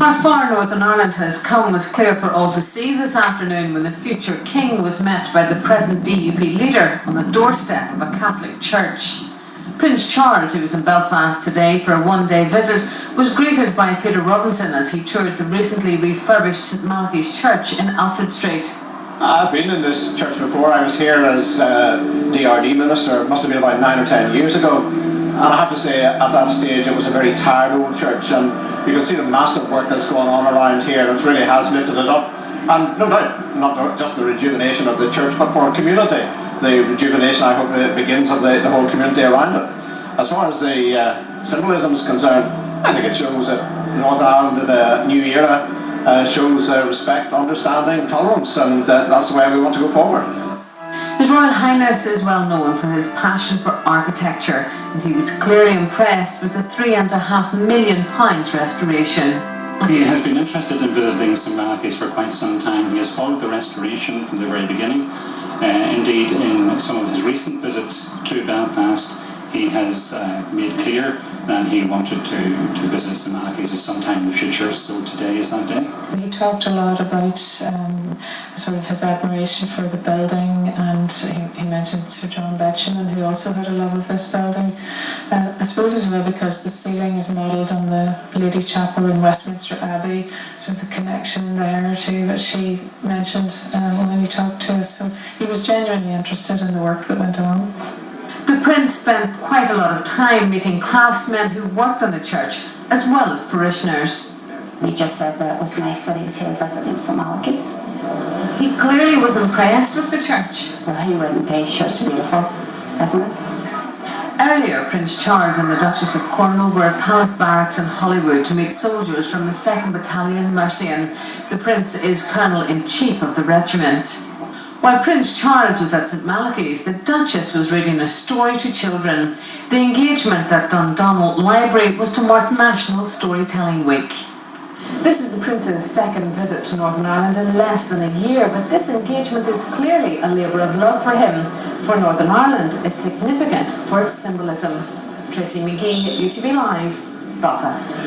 How far Northern Ireland has come was clear for all to see this afternoon when the future king was met by the present DUP leader on the doorstep of a Catholic church. Prince Charles, who was in Belfast today for a one-day visit, was greeted by Peter Robinson as he toured the recently refurbished St Malachy's Church in Alfred Street. I've been in this church before. I was here as DRD minister, it must have been about 9 or 10 years ago. And I have to say, at that stage, it was a very tired old church, and you can see the massive work that's going on around here, and it really has lifted it up. And no doubt, not just the rejuvenation of the church, but for a community. The rejuvenation, I hope, it begins of the whole community around it. As far as the symbolism is concerned, I think it shows that Northern Ireland in a new era shows respect, understanding, tolerance, and that's the way we want to go forward. His Royal Highness is well known for his passion for architecture, and he was clearly impressed with the £3.5 million restoration. He has been interested in visiting St Malachy's for quite some time. He has followed the restoration from the very beginning. Indeed, in some of his recent visits to Belfast, he has made clear that he wanted to visit St Malachy's at some time in the future, so today is that day. He talked a lot about sort of his admiration for the building, and he mentioned Sir John Betjeman, who also had a love of this building. I suppose as well because the ceiling is modelled on the Lady Chapel in Westminster Abbey, so there's a connection there too that she mentioned when he talked to us. So he was genuinely interested in the work that went on. The Prince spent quite a lot of time meeting craftsmen who worked on the church, as well as parishioners. He just said that it was nice that he was here visiting St Malachy's. He clearly was impressed with the church. Well, he wouldn't be. Sure, it's beautiful, isn't it? Earlier, Prince Charles and the Duchess of Cornwall were at Palace Barracks in Holywood to meet soldiers from the 2nd Battalion Mercian. The Prince is Colonel-in-Chief of the regiment. While Prince Charles was at St Malachy's, the Duchess was reading a story to children. The engagement at Dundonald Library was to mark National Storytelling Week. This is the Prince's second visit to Northern Ireland in less than a year, but this engagement is clearly a labour of love for him. For Northern Ireland, it's significant for its symbolism. Tracy McGee, UTV Live, Belfast.